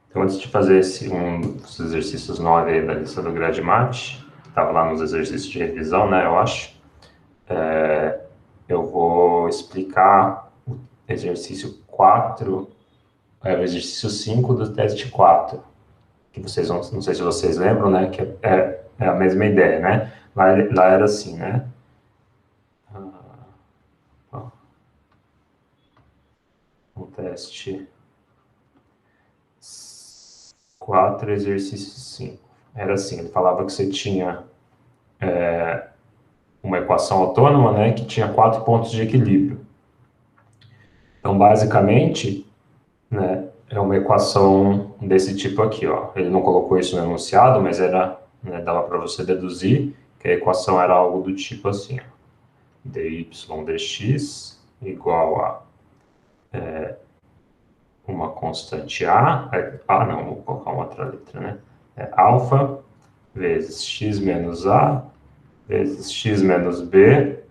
Então, antes de fazer dos exercícios 9 aí da lista do GradMat, que estava lá nos exercícios de revisão, né, eu acho, eu vou explicar o exercício 4, o exercício 5 do teste 4, que vocês vão, não sei se vocês lembram, né, que é a mesma ideia, né? Lá era assim, né? O teste 4, exercício 5. Era assim, ele falava que você tinha uma equação autônoma, né, que tinha 4 pontos de equilíbrio. Então, basicamente, né, é uma equação desse tipo aqui, ó. Ele não colocou isso no enunciado, mas era, né, dava para você deduzir que a equação era algo do tipo assim, ó. dy dx igual a uma constante a, não, vou colocar uma outra letra, né? É alfa vezes x menos a vezes x menos b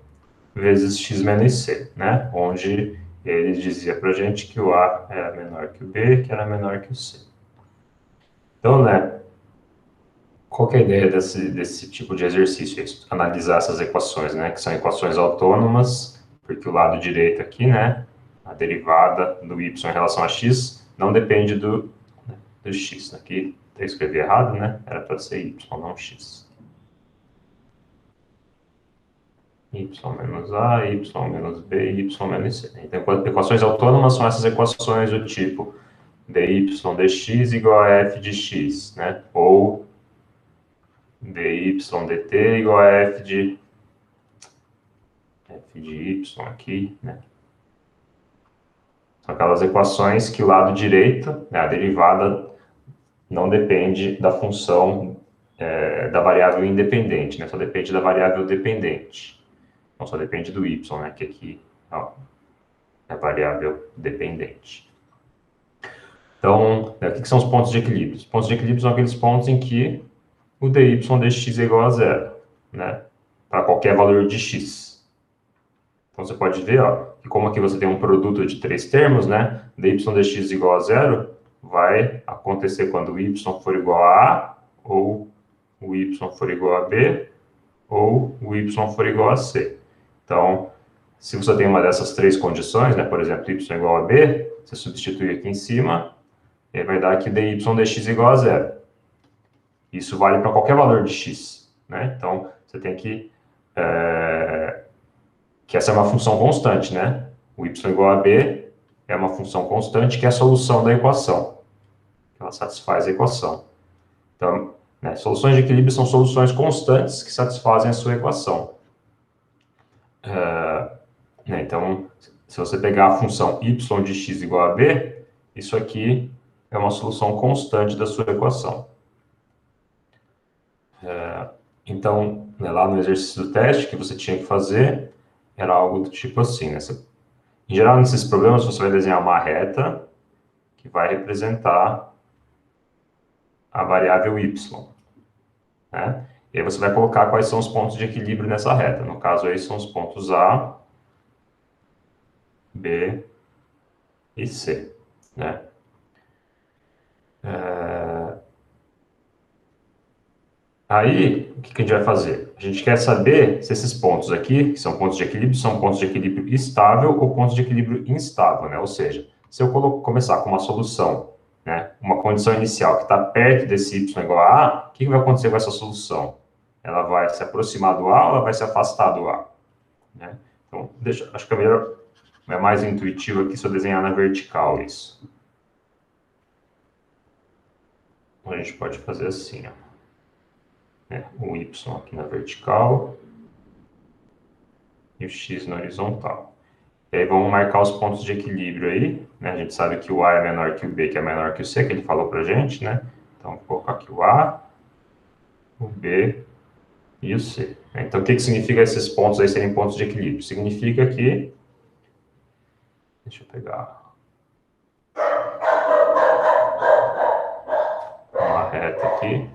vezes x menos c, né? Onde ele dizia para a gente que o a era menor que o b, que era menor que o c. Então, né, qual que é a ideia desse tipo de exercício? É analisar essas equações, né, que são equações autônomas, porque o lado direito aqui, né, a derivada do y em relação a x não depende do x. Aqui eu escrevi errado, né? Era para ser y, não x. Y menos a, y menos b, y menos c. Então, equações autônomas são essas equações do tipo dy dx igual a f de x, né? Ou dy dt igual a f de y aqui, né? São aquelas equações que o lado direito, né, a derivada, não depende da função da variável independente, né? Só depende da variável dependente. Não só depende do y, né? Que aqui ó, é a variável dependente. Então, o que são os pontos de equilíbrio? Os pontos de equilíbrio são aqueles pontos em que o dy dx é igual a zero, né? Para qualquer valor de x. Então, você pode ver, ó, que como aqui você tem um produto de três termos, né? dy dx igual a zero vai acontecer quando o y for igual a ou o y for igual a b, ou o y for igual a c. Então, se você tem uma dessas três condições, né, por exemplo, y igual a b, você substitui aqui em cima, e vai dar que dy dx igual a zero. Isso vale para qualquer valor de x, né? Então, você tem que essa é uma função constante, né? O y igual a b é uma função constante que é a solução da equação. Ela satisfaz a equação. Então, né, soluções de equilíbrio são soluções constantes que satisfazem a sua equação. Né, então, se você pegar a função y de x igual a b, isso aqui é uma solução constante da sua equação. Então, né, lá no exercício do teste que você tinha que fazer, era algo do tipo assim, né? Em geral, nesses problemas, você vai desenhar uma reta que vai representar a variável y, né? E aí você vai colocar quais são os pontos de equilíbrio nessa reta. No caso aí, são os pontos A, B e C, né? Aí, o que a gente vai fazer? A gente quer saber se esses pontos aqui, que são pontos de equilíbrio, são pontos de equilíbrio estável ou pontos de equilíbrio instável, né? Ou seja, se eu começar com uma solução, né, uma condição inicial que está perto desse y igual a A, o que vai acontecer com essa solução? Ela vai se aproximar do A ou ela vai se afastar do A? Né? Então, acho que é mais intuitivo aqui se eu desenhar na vertical isso. Então, a gente pode fazer assim, ó. O y aqui na vertical e o x na horizontal. E aí vamos marcar os pontos de equilíbrio aí, né? A gente sabe que o A é menor que o B, que é menor que o C, que ele falou pra gente, né? Então, vou colocar aqui o A, o B e o C. Então, o que significa esses pontos aí serem pontos de equilíbrio? Significa que... Deixa eu pegar uma reta aqui.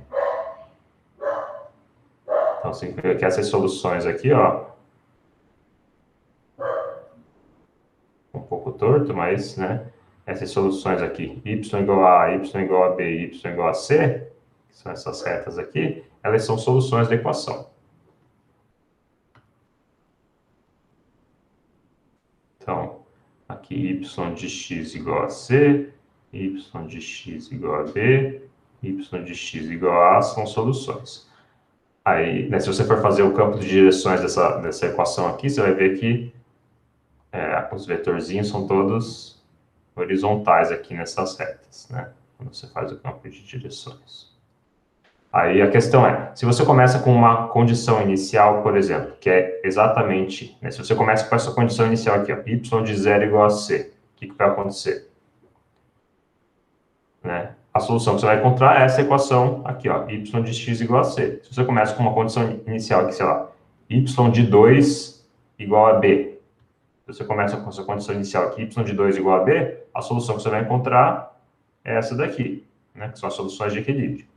Então, significa que essas soluções aqui, ó, um pouco torto, mas, né? essas soluções aqui, y igual a A, y igual a B, y igual a C, que são essas retas aqui, elas são soluções da equação. Então, aqui y de x igual a C, y de x igual a B, y de x igual a A são soluções. Aí, né, se você for fazer o campo de direções dessa equação aqui, você vai ver que os vetorzinhos são todos horizontais aqui nessas retas, né? Quando você faz o campo de direções. Aí a questão é, se você começa com uma condição inicial, por exemplo, que é exatamente, né, se você começa com essa condição inicial aqui, ó, y de 0 igual a c, o que vai acontecer? Né? A solução que você vai encontrar é essa equação aqui, ó, y de x igual a c. Se você começa com uma condição inicial aqui, sei lá, y de 2 igual a b. Se você começa com essa condição inicial aqui, y de 2 igual a b, a solução que você vai encontrar é essa daqui, né, que são as soluções de equilíbrio.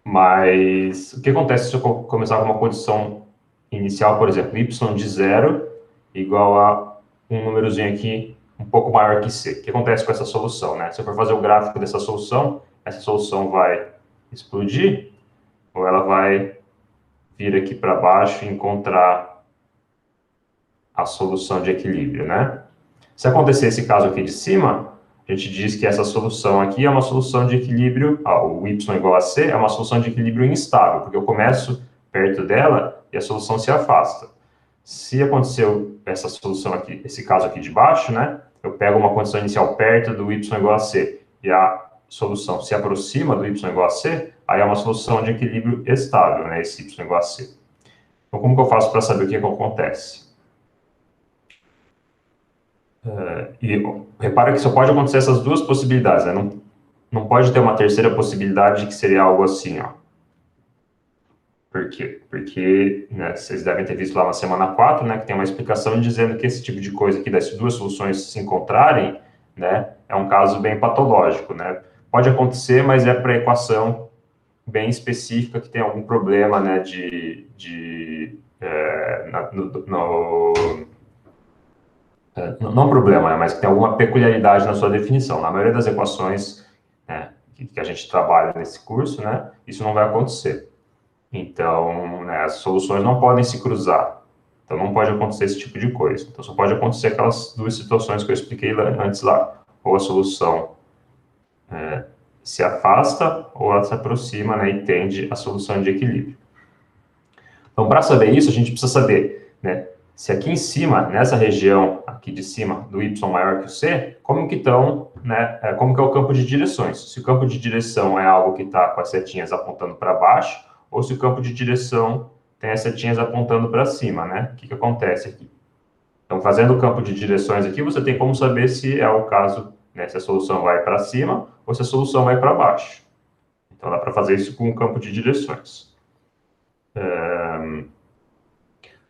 Mas o que acontece se eu começar com uma condição inicial, por exemplo, y de 0 igual a um númerozinho aqui um pouco maior que c? O que acontece com essa solução, né? Se eu for fazer o gráfico dessa solução, essa solução vai explodir ou ela vai vir aqui para baixo e encontrar a solução de equilíbrio, né? Se acontecer esse caso aqui de cima, a gente diz que essa solução aqui é uma solução de equilíbrio, o y igual a c é uma solução de equilíbrio instável, porque eu começo perto dela e a solução se afasta. Se aconteceu essa solução aqui, esse caso aqui de baixo, né, eu pego uma condição inicial perto do y igual a c e a solução se aproxima do y igual a c, aí é uma solução de equilíbrio estável, né, esse y igual a c. Então, como que eu faço para saber o que acontece? E repara que só pode acontecer essas duas possibilidades, né? Não pode ter uma terceira possibilidade que seria algo assim, ó. Por quê? Porque, né, vocês devem ter visto lá na semana 4, né, que tem uma explicação dizendo que esse tipo de coisa aqui, das duas soluções se encontrarem, né, é um caso bem patológico, né? Pode acontecer, mas é para a equação bem específica que tem algum problema, né, não problema, né, mas que tem alguma peculiaridade na sua definição. Na maioria das equações, né, que a gente trabalha nesse curso, né, isso não vai acontecer. Então, né, as soluções não podem se cruzar. Então, não pode acontecer esse tipo de coisa. Então, só pode acontecer aquelas duas situações que eu expliquei antes lá. Ou a solução se afasta, ou ela se aproxima, né, e tende à solução de equilíbrio. Então, para saber isso, a gente precisa saber, né, se aqui em cima, nessa região aqui de cima, do y maior que o c, como que estão, né, como que é o campo de direções. Se o campo de direção é algo que está com as setinhas apontando para baixo, ou se o campo de direção tem as setinhas apontando para cima, né? O que acontece aqui? Então, fazendo o campo de direções aqui, você tem como saber se é o caso, né, se a solução vai para cima ou se a solução vai para baixo. Então, dá para fazer isso com o campo de direções.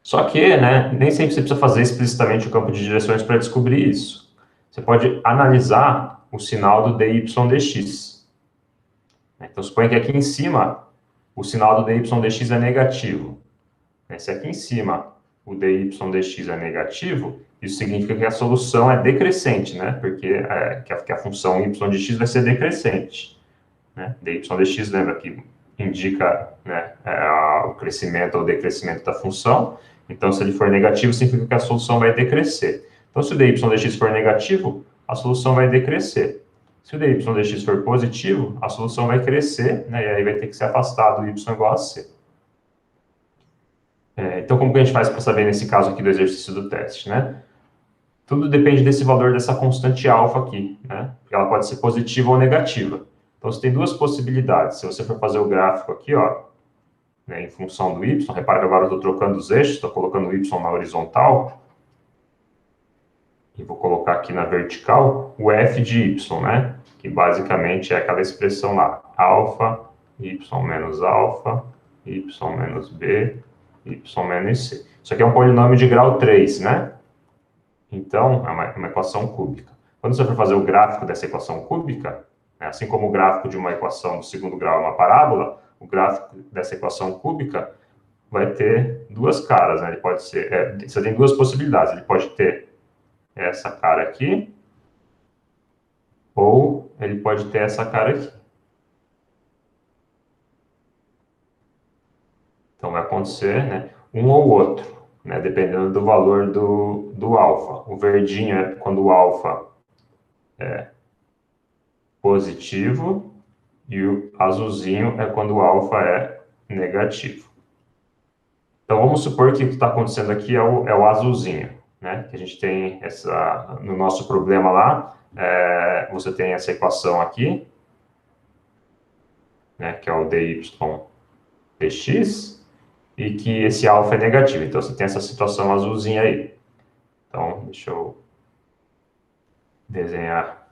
Só que, né, nem sempre você precisa fazer explicitamente o campo de direções para descobrir isso. Você pode analisar o sinal do dy dx. Então, suponha que aqui em cima, o sinal do dy dx é negativo. Se aqui em cima o dy dx é negativo, isso significa que a solução é decrescente, né? Porque que a função y de x vai ser decrescente. Né? dy dx, lembra que indica, né, o crescimento ou decrescimento da função. Então, se ele for negativo, significa que a solução vai decrescer. Então, se o dy dx for negativo, a solução vai decrescer. Se o dy dx for positivo, a solução vai crescer, né, e aí vai ter que se afastar do y igual a c. Então, como que a gente faz para saber nesse caso aqui do exercício do teste, né? Tudo depende desse valor dessa constante alfa aqui, né? Porque ela pode ser positiva ou negativa. Então, você tem duas possibilidades. Se você for fazer o gráfico aqui, ó, né, em função do y, repara que agora eu estou trocando os eixos, estou colocando o y na horizontal, e vou colocar aqui na vertical o f de y, né? Que basicamente é aquela expressão lá, alfa, y menos alfa, y menos b, y menos c. Isso aqui é um polinômio de grau 3, né? Então, é uma equação cúbica. Quando você for fazer o gráfico dessa equação cúbica, né, assim como o gráfico de uma equação do segundo grau é uma parábola, o gráfico dessa equação cúbica vai ter duas caras, né? Ele pode ser, você tem duas possibilidades. Ele pode ter é essa cara aqui, ou ele pode ter essa cara aqui. Então, vai acontecer, né, um ou outro, né, dependendo do valor do alfa. O verdinho é quando o alfa é positivo e o azulzinho é quando o alfa é negativo. Então, vamos supor que o que está acontecendo aqui é o azulzinho, né, que a gente tem no nosso problema lá, você tem essa equação aqui, né, que é o dy dx, e que esse alfa é negativo. Então, você tem essa situação azulzinha aí. Então, deixa eu desenhar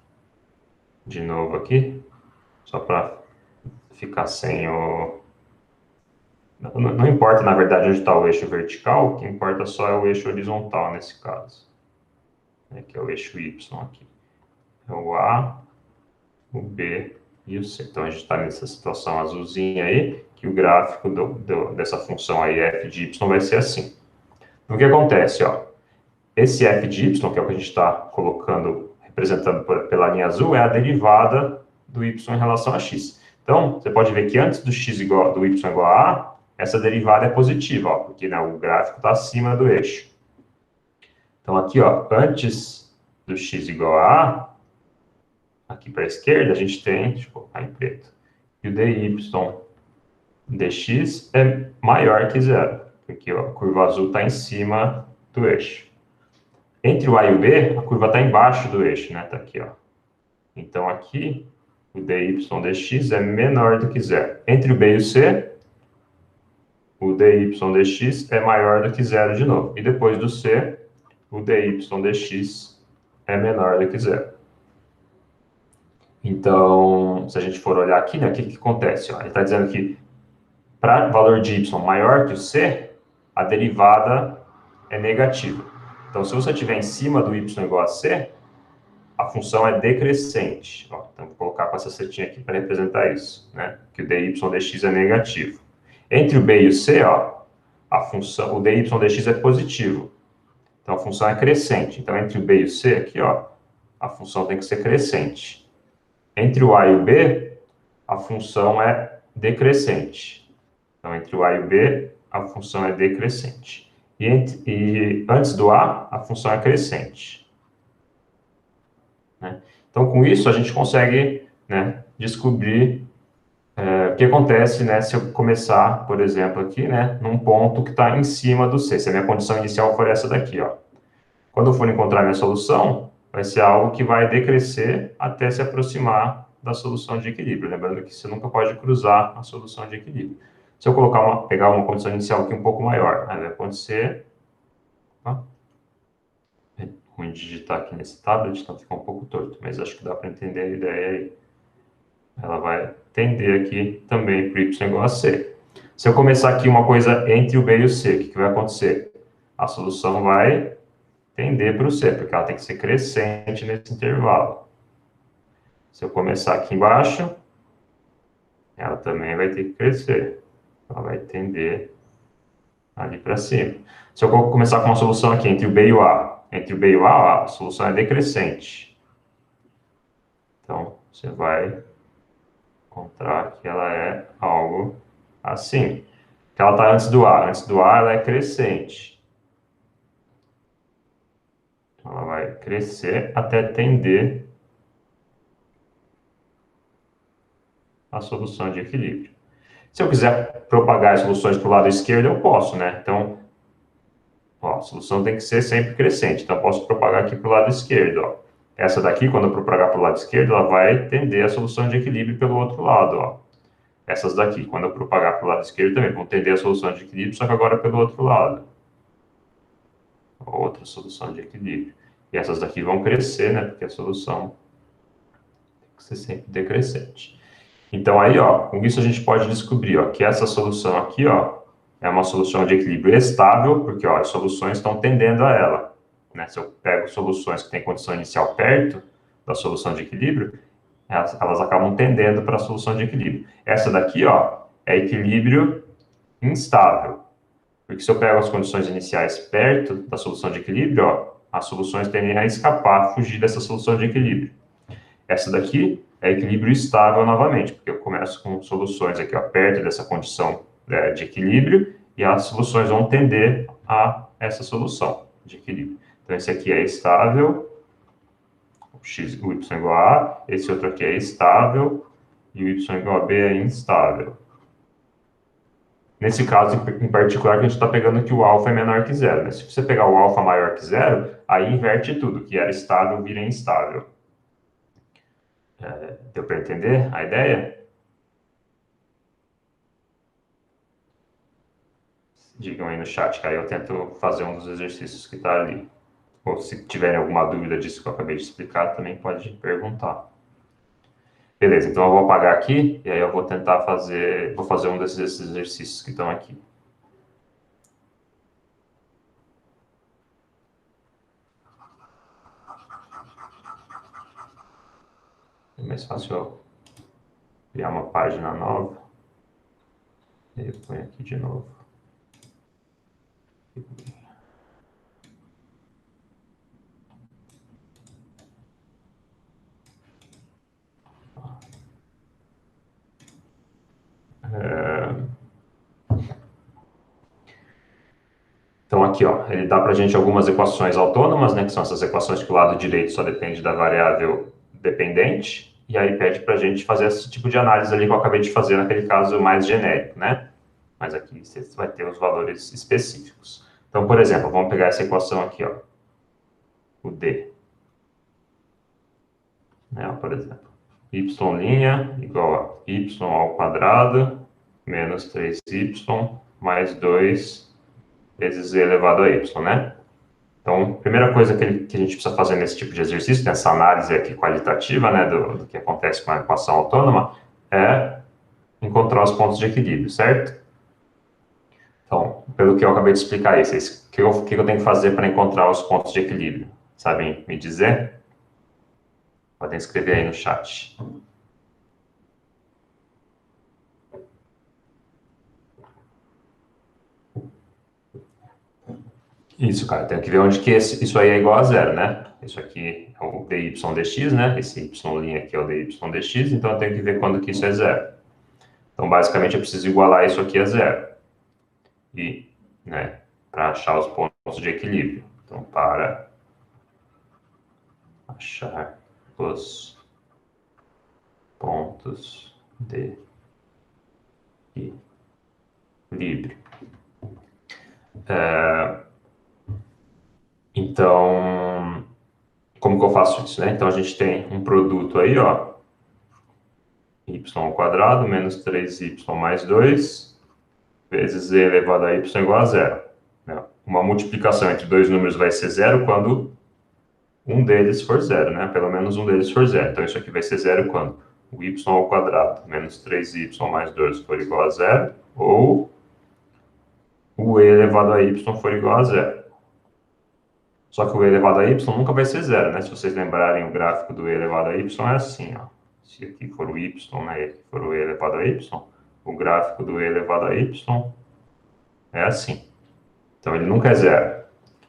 de novo aqui, só para ficar sem o... Não importa, na verdade, onde está o eixo vertical, o que importa só é o eixo horizontal nesse caso, né, que é o eixo y aqui. É o A, o B e o C. Então, a gente está nessa situação azulzinha aí, que o gráfico dessa função aí, f de y, vai ser assim. O que acontece, ó? Esse f de y, que é o que a gente está colocando, representando pela linha azul, é a derivada do y em relação a x. Então, você pode ver que antes do do y igual a a, essa derivada é positiva, ó, porque, né, o gráfico está acima do eixo. Então, aqui, ó, antes do x igual a a, aqui para a esquerda, a gente tem, deixa eu colocar em preto, e o dy dx é maior que zero, porque ó, a curva azul está em cima do eixo. Entre o A e o B, a curva está embaixo do eixo, né? Está aqui, ó. Então, aqui, o dy dx é menor do que zero. Entre o B e o C, o dy dx é maior do que zero de novo. E depois do C, o dy dx é menor do que zero. Então, se a gente for olhar aqui, né, o que acontece? Ó? Ele está dizendo que para valor de y maior que o C, a derivada é negativa. Então, se você estiver em cima do y igual a C, a função é decrescente. Ó, então, vou colocar com essa setinha aqui para representar isso, né? Que o dy dx é negativo. Entre o b e o c, ó, o dy dx é positivo. Então, a função é crescente. Então, entre o b e o c, aqui, ó, a função tem que ser crescente. Entre o a e o b, a função é decrescente. Então, entre o a e o b, a função é decrescente. E antes do a função é crescente. Né? Então, com isso, a gente consegue, né, descobrir o que acontece, né, se eu começar, por exemplo, aqui, né, num ponto que está em cima do C. Se a minha condição inicial for essa daqui, ó. Quando eu for encontrar minha solução, vai ser algo que vai decrescer até se aproximar da solução de equilíbrio. Lembrando que você nunca pode cruzar a solução de equilíbrio. Se eu pegar uma condição inicial aqui um pouco maior, vai acontecer... Ó, é ruim digitar aqui nesse tablet, então fica um pouco torto, mas acho que dá para entender a ideia aí. Ela vai tender aqui também para y igual a c. Se eu começar aqui uma coisa entre o b e o c, o que vai acontecer? A solução vai tender para o c, porque ela tem que ser crescente nesse intervalo. Se eu começar aqui embaixo, ela também vai ter que crescer. Ela vai tender ali para cima. Se eu começar com uma solução aqui entre o b e o a, a solução é decrescente. Então, você vai encontrar que ela é algo assim. Que ela está antes do A. Antes do A, ela é crescente. Então, ela vai crescer até tender a solução de equilíbrio. Se eu quiser propagar as soluções para o lado esquerdo, eu posso, né? Então, ó, a solução tem que ser sempre crescente. Então, eu posso propagar aqui para o lado esquerdo, ó. Essa daqui, quando eu propagar para o lado esquerdo, ela vai tender a solução de equilíbrio pelo outro lado, ó. Essas daqui, quando eu propagar para o lado esquerdo, também vão tender a solução de equilíbrio, só que agora pelo outro lado. Outra solução de equilíbrio. E essas daqui vão crescer, né? Porque a solução tem que ser sempre decrescente. Então, aí, ó, com isso a gente pode descobrir, ó, que essa solução aqui, ó, é uma solução de equilíbrio estável, porque, ó, as soluções estão tendendo a ela. Né? Se eu pego soluções que têm condição inicial perto da solução de equilíbrio, elas acabam tendendo para a solução de equilíbrio. Essa daqui, ó, é equilíbrio instável. Porque se eu pego as condições iniciais perto da solução de equilíbrio, ó, as soluções tendem a escapar, fugir dessa solução de equilíbrio. Essa daqui é equilíbrio estável novamente, porque eu começo com soluções aqui, ó, perto dessa condição de equilíbrio, e as soluções vão tender a essa solução de equilíbrio. Então, esse aqui é estável, o y igual a A, esse outro aqui é estável, e o y igual a B é instável. Nesse caso em particular, a gente está pegando que o alfa é menor que zero, né? Se você pegar o alfa maior que zero, aí inverte tudo, que era estável vira instável. Deu para entender a ideia? Digam aí no chat, que aí eu tento fazer um dos exercícios que está ali. Ou se tiverem alguma dúvida disso que eu acabei de explicar, também pode perguntar. Beleza, então eu vou apagar aqui, e aí eu vou tentar fazer, vou fazer um desses exercícios que estão aqui. É mais fácil eu criar uma página nova. E aí eu ponho aqui de novo. Então, aqui, ó, ele dá para a gente algumas equações autônomas, né, que são essas equações que o lado direito só depende da variável dependente, e aí pede para a gente fazer esse tipo de análise ali que eu acabei de fazer naquele caso mais genérico, né? Mas aqui você vai ter os valores específicos. Então, por exemplo, vamos pegar essa equação aqui, ó, o D. Né, ó, por exemplo, y' igual a y ao quadrado menos 3y mais 2 vezes e elevado a y, né? Então, a primeira coisa que a gente precisa fazer nesse tipo de exercício, nessa análise aqui qualitativa, né, do que acontece com a equação autônoma, é encontrar os pontos de equilíbrio, certo? Então, pelo que eu acabei de explicar isso, o que eu tenho que fazer para encontrar os pontos de equilíbrio? Sabem me dizer? Podem escrever aí no chat. Isso, cara, tem que ver onde que isso aí é igual a zero, né? Isso aqui é o dy dx, né? Esse y' aqui é o dy dx, então eu tenho que ver quando que isso é zero. Então, basicamente, eu preciso igualar isso aqui a zero. E, né, para achar os pontos de equilíbrio. Então, para achar os pontos de equilíbrio. Então, como que eu faço isso, né? Então, a gente tem um produto aí, ó, y ao quadrado menos 3y mais 2 vezes e elevado a y igual a zero. Né? Uma multiplicação entre dois números vai ser zero quando um deles for zero, né? Pelo menos um deles for zero. Então, isso aqui vai ser zero quando o y ao quadrado menos 3y mais 2 for igual a zero, ou o e elevado a y for igual a zero. Só que o e elevado a y nunca vai ser zero, né? Se vocês lembrarem, o gráfico do e elevado a y é assim, ó. Se aqui for o y, né, e aqui for o e elevado a y, o gráfico do e elevado a y é assim. Então, ele nunca é zero.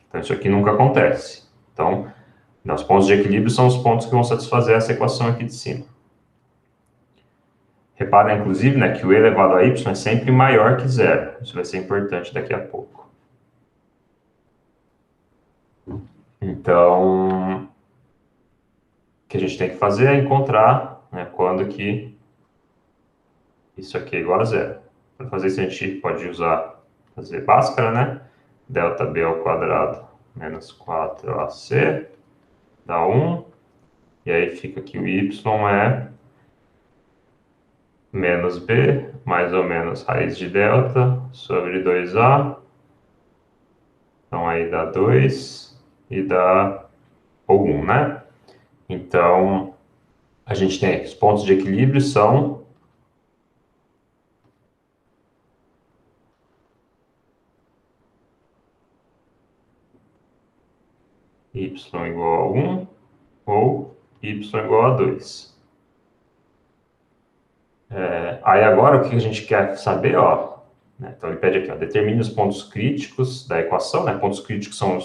Então, isso aqui nunca acontece. Então, os pontos de equilíbrio são os pontos que vão satisfazer essa equação aqui de cima. Repara, inclusive, né, que o e elevado a y é sempre maior que zero. Isso vai ser importante daqui a pouco. Então, o que a gente tem que fazer é encontrar, né, quando que isso aqui é igual a zero. Para fazer isso, a gente pode fazer Bhaskara, né? Delta B ao quadrado menos 4AC dá 1. E aí fica que o y é menos b, mais ou menos raiz de delta, sobre 2a. Então, aí dá 2 e dá 1, né? Então, a gente tem aqui, os pontos de equilíbrio são y igual a 1 ou y igual a 2. Aí agora, o que a gente quer saber, ó, né? Então, ele pede aqui, ó, determine os pontos críticos da equação, né? Pontos críticos são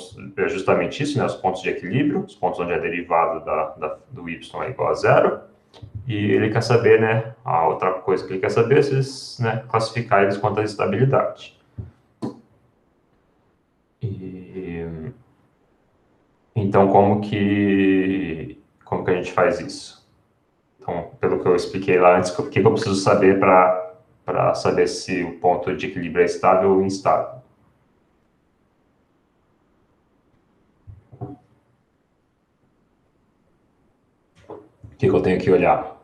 justamente isso, né? Os pontos de equilíbrio, os pontos onde a derivada do y é igual a zero. E ele quer saber, né? A outra coisa que ele quer saber é se, né, classificar eles quanto à estabilidade. Então, como que a gente faz isso? Então, pelo que eu expliquei lá antes, o que eu preciso saber para saber se o ponto de equilíbrio é estável ou instável? O que eu tenho que olhar?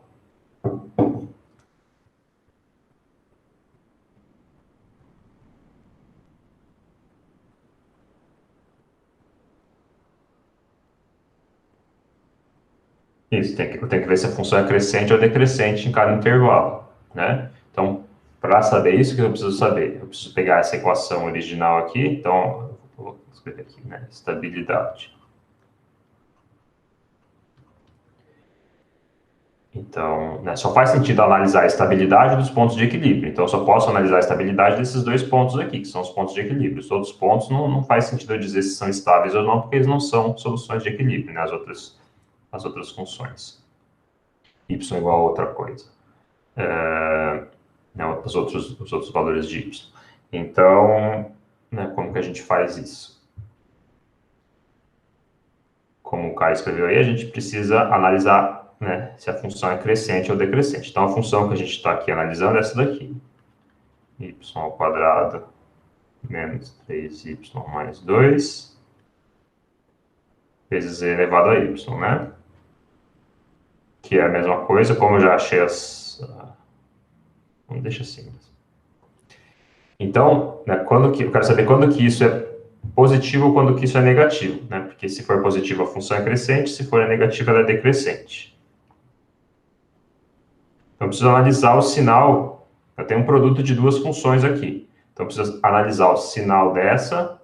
Isso, eu tenho que ver se a função é crescente ou decrescente em cada intervalo, né? Então, para saber isso, o que eu preciso saber? Eu preciso pegar essa equação original aqui, então, vou escrever aqui, né? Estabilidade. Então, né, só faz sentido analisar a estabilidade dos pontos de equilíbrio. Então, eu só posso analisar a estabilidade desses dois pontos aqui, que são os pontos de equilíbrio. Os outros pontos não faz sentido eu dizer se são estáveis ou não, porque eles não são soluções de equilíbrio, né? As outras funções. Y igual a outra coisa. Né, os outros valores de y. Então, né, como que a gente faz isso? Como o Caio escreveu aí, a gente precisa analisar, né, se a função é crescente ou decrescente. Então, a função que a gente está aqui analisando é essa daqui. Y ao quadrado menos 3y mais 2 vezes e elevado a y, né? Que é a mesma coisa, como eu já achei as... Vamos deixar assim. Então, né, eu quero saber quando que isso é positivo ou quando que isso é negativo, né? Porque se for positivo a função é crescente, se for negativa ela é decrescente. Então, eu preciso analisar o sinal. Eu tenho um produto de duas funções aqui. Então, eu preciso analisar o sinal dessa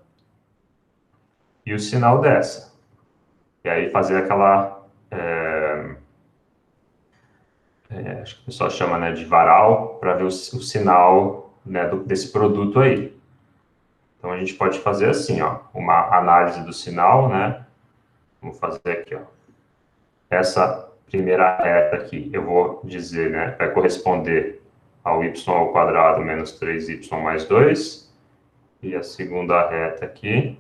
e o sinal dessa. E aí fazer aquela... acho que o pessoal chama, né, de varal, para ver o sinal, né, desse produto aí. Então, a gente pode fazer assim, ó, uma análise do sinal, né? Vamos fazer aqui, ó. Essa primeira reta aqui, eu vou dizer, né, vai corresponder ao y ao quadrado menos 3y mais 2. E a segunda reta aqui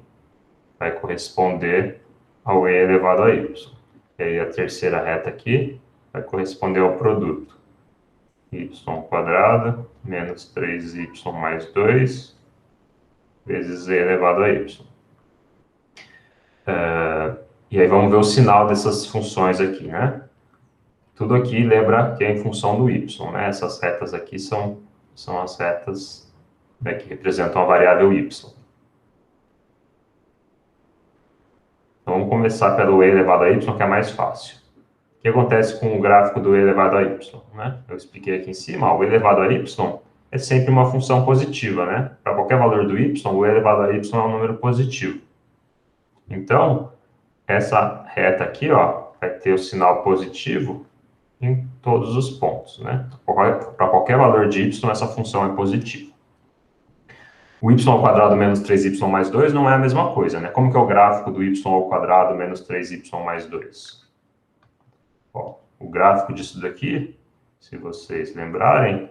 vai corresponder ao e elevado a y. E aí a terceira reta aqui vai corresponder ao produto. Y quadrado menos 3y mais 2 vezes e elevado a y. E aí vamos ver o sinal dessas funções aqui, né? Tudo aqui lembra que é em função do y, né? Essas retas aqui são as retas, né, que representam a variável y. Então vamos começar pelo e elevado a y, que é mais fácil. O que acontece com o gráfico do e elevado a y, né? Eu expliquei aqui em cima, ó, o e elevado a y é sempre uma função positiva, né? Para qualquer valor do y, o e elevado a y é um número positivo. Então, essa reta aqui, ó, vai ter o sinal positivo em todos os pontos, né? Para qualquer valor de y, essa função é positiva. O y ao quadrado menos 3y mais 2 não é a mesma coisa, né? Como que é o gráfico do y ao quadrado menos 3y mais 2? Ó, o gráfico disso daqui, se vocês lembrarem,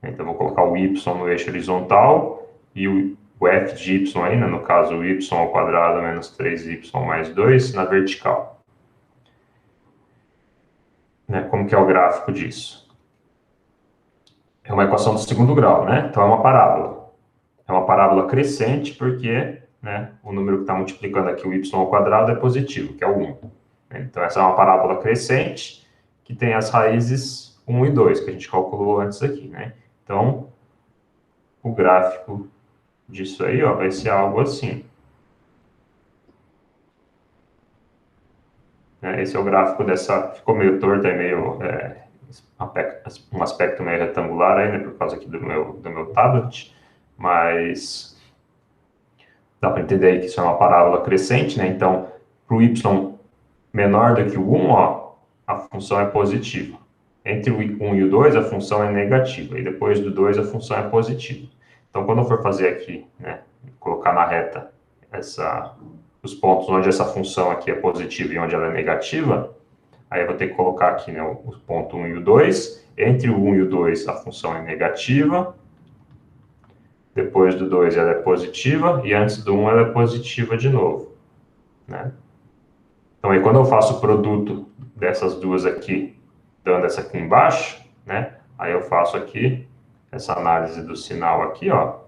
então vou colocar o y no eixo horizontal e o f de y aí, né? No caso, o y ao quadrado menos 3y mais 2 na vertical. Né? Como que é o gráfico disso? É uma equação do segundo grau, né? Então é uma parábola. É uma parábola crescente porque, né, o número que está multiplicando aqui o y ao quadrado é positivo, que é o 1. Então essa é uma parábola crescente que tem as raízes 1 e 2, que a gente calculou antes aqui, né? Então, o gráfico disso aí, ó, vai ser algo assim. Esse é o gráfico dessa... Ficou meio torto, é meio... um aspecto meio retangular aí, né, por causa aqui do meu tablet, mas dá para entender aí que isso é uma parábola crescente, né? Então, para o y menor do que o 1, ó, a função é positiva. Entre o 1 e o 2, a função é negativa, e depois do 2, a função é positiva. Então, quando eu for fazer aqui, né, colocar na reta os pontos onde essa função aqui é positiva e onde ela é negativa, aí eu vou ter que colocar aqui, né, o ponto 1 e o 2. Entre o 1 e o 2, a função é negativa. Depois do 2, ela é positiva. E antes do 1, ela é positiva de novo, né? Então, aí, quando eu faço o produto dessas duas aqui, dando essa aqui embaixo, né? Aí eu faço aqui essa análise do sinal aqui, ó.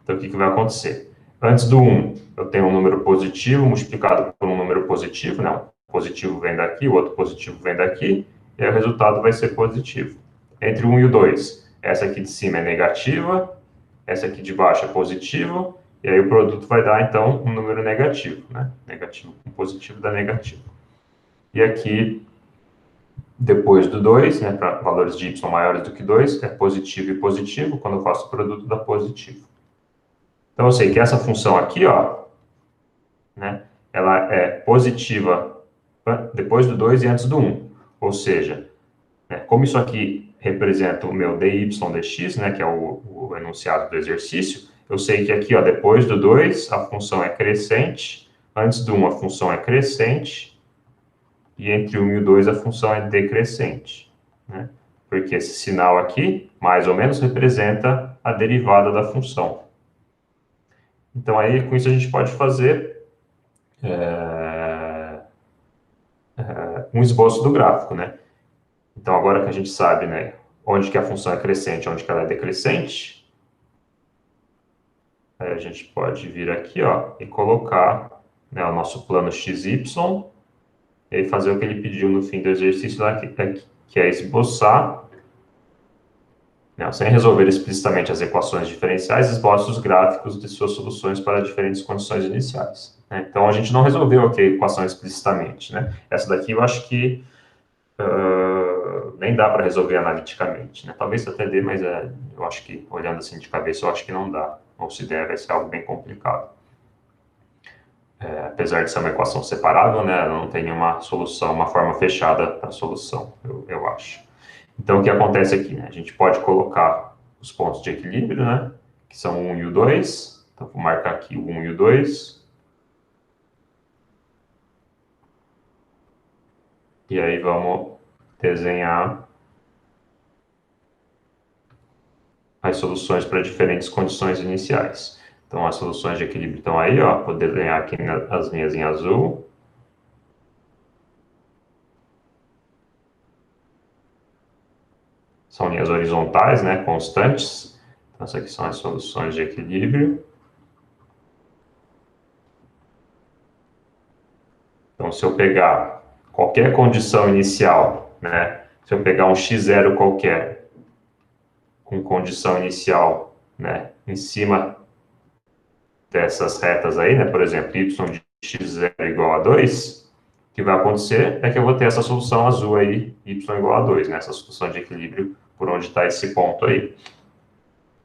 Então, o que vai acontecer? Antes do 1, eu tenho um número positivo multiplicado por um número positivo, né? Um positivo vem daqui, o outro positivo vem daqui, e aí o resultado vai ser positivo. Entre o 1 e o 2, essa aqui de cima é negativa, essa aqui de baixo é positivo, e aí o produto vai dar, então, um número negativo, né? Negativo com positivo dá negativo. E aqui, depois do 2, né, para valores de y maiores do que 2, é positivo e positivo, quando eu faço o produto dá positivo. Então, eu sei que essa função aqui, ó, né, ela é positiva depois do 2 e antes do 1. Ou seja, né, como isso aqui representa o meu dy dx, né, que é o enunciado do exercício, eu sei que aqui, ó, depois do 2, a função é crescente, antes do 1 a função é crescente, e entre o 1 e o 2 a função é decrescente, né? Porque esse sinal aqui, mais ou menos, representa a derivada da função. Então, aí, com isso, a gente pode fazer um esboço do gráfico, né? Então, agora que a gente sabe, né, onde que a função é crescente, onde que ela é decrescente, aí a gente pode vir aqui, ó, e colocar, né, o nosso plano XY, e aí fazer o que ele pediu no fim do exercício lá, que é esboçar, né, sem resolver explicitamente as equações diferenciais, esboça os gráficos de suas soluções para diferentes condições iniciais, né? Então, a gente não resolveu aqui a equação explicitamente, né? Essa daqui eu acho que nem dá para resolver analiticamente, né? Talvez até dê, mas eu acho que, olhando assim de cabeça, eu acho que não dá. Ou se der, vai ser algo bem complicado. Apesar de ser uma equação separável, né? Não tem nenhuma solução, uma forma fechada para a solução, eu acho. Então, o que acontece aqui, né? A gente pode colocar os pontos de equilíbrio, né? Que são o 1 e o 2. Então, vou marcar aqui o 1 e o 2. E aí, vamos desenhar as soluções para diferentes condições iniciais. Então, as soluções de equilíbrio estão aí, ó. Vou desenhar aqui as linhas em azul. São linhas horizontais, né? Constantes. Então, essas aqui são as soluções de equilíbrio. Então, se eu pegar qualquer condição inicial, né? Se eu pegar um x0 qualquer, com condição inicial, né? Em cima dessas retas aí, né? Por exemplo, y de x0 igual a 2, o que vai acontecer é que eu vou ter essa solução azul aí, y igual a 2, né? Essa solução de equilíbrio por onde está esse ponto aí.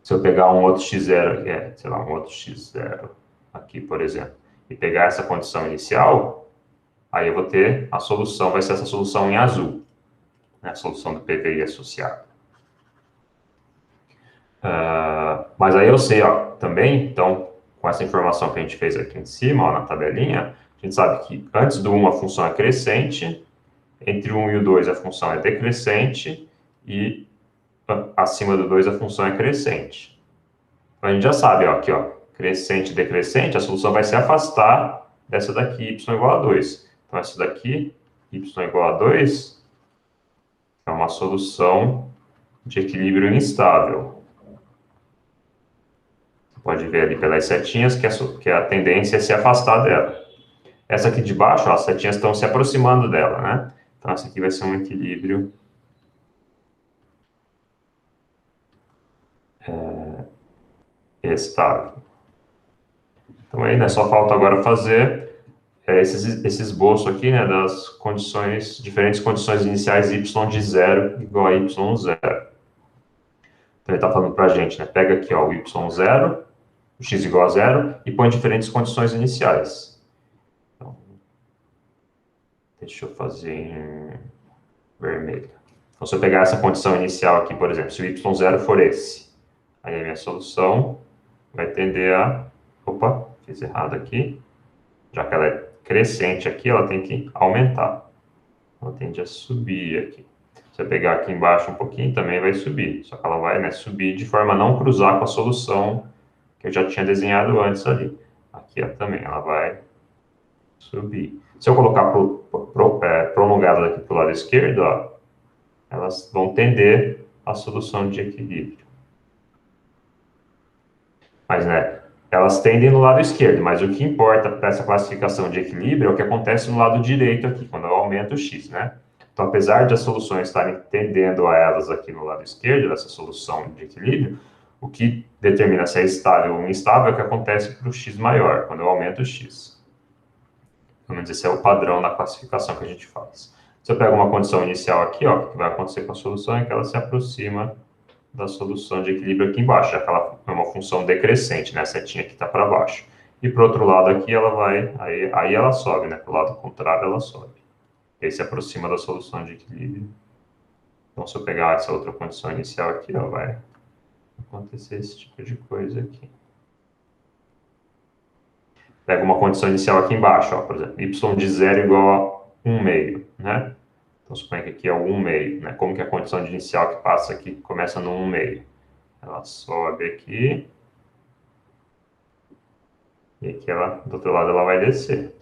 Se eu pegar um outro x0, sei lá, um outro x0 aqui, por exemplo, e pegar essa condição inicial, aí eu vou ter a solução, vai ser essa solução em azul, né? A solução do PVI associado. Mas aí eu sei, ó, também, então, com essa informação que a gente fez aqui em cima, ó, na tabelinha, a gente sabe que antes do 1 a função é crescente, entre o 1 e o 2 a função é decrescente, e acima do 2 a função é crescente. Então, a gente já sabe, ó, aqui, ó, crescente e decrescente, a solução vai se afastar dessa daqui, y igual a 2. Então, essa daqui, y igual a 2, é uma solução de equilíbrio instável. Você pode ver ali pelas setinhas que a tendência é se afastar dela. Essa aqui de baixo, ó, as setinhas estão se aproximando dela, né? Então, essa aqui vai ser um equilíbrio estável. Então, aí, né, só falta agora fazer esse esboço aqui, né, das condições, diferentes condições iniciais y de 0 igual a y0. Então, ele está falando para a gente, né, pega aqui, ó, o y0, o x igual a 0, e põe diferentes condições iniciais. Então, deixa eu fazer em vermelho. Então, se eu pegar essa condição inicial aqui, por exemplo, se o y0 for esse, aí a minha solução vai tender a... Opa, fiz errado aqui. Já que ela é crescente aqui, ela tem que aumentar. Ela tende a subir aqui. Se eu pegar aqui embaixo um pouquinho, também vai subir. Só que ela vai, né, subir de forma a não cruzar com a solução que eu já tinha desenhado antes ali. Aqui ó, também ela vai subir. Se eu colocar prolongadas aqui para o lado esquerdo, ó, elas vão tender à solução de equilíbrio. Mas, né, elas tendem no lado esquerdo, mas o que importa para essa classificação de equilíbrio é o que acontece no lado direito aqui, quando eu aumento o x, né? Então, apesar de as soluções estarem tendendo a elas aqui no lado esquerdo, dessa solução de equilíbrio, o que determina se é estável ou instável é o que acontece para o x maior, quando eu aumento o x. Vamos dizer, esse é o padrão na classificação que a gente faz. Se eu pego uma condição inicial aqui, ó, o que vai acontecer com a solução é que ela se aproxima da solução de equilíbrio aqui embaixo, já que ela é uma função decrescente, né? A setinha aqui está para baixo. E para o outro lado aqui, ela vai, aí ela sobe, né? Para o lado contrário, ela sobe. E aí se aproxima da solução de equilíbrio. Então, se eu pegar essa outra condição inicial aqui, ó, vai acontecer esse tipo de coisa aqui. Pega uma condição inicial aqui embaixo, ó, por exemplo, y de 0 igual a 1 meio, né? Então, suponha que aqui é o 1 meio, né? Como que é a condição de inicial que passa aqui começa no 1 meio? Ela sobe aqui, e aqui ela, do outro lado ela vai descer.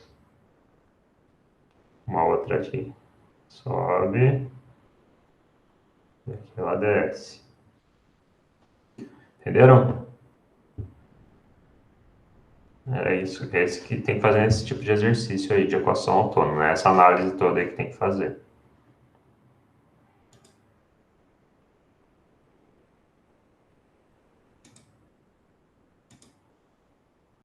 Uma outra aqui. Sobe, e aqui ela desce. Entenderam? É isso que tem que fazer esse tipo de exercício aí de equação autônoma, né? Essa análise toda aí que tem que fazer.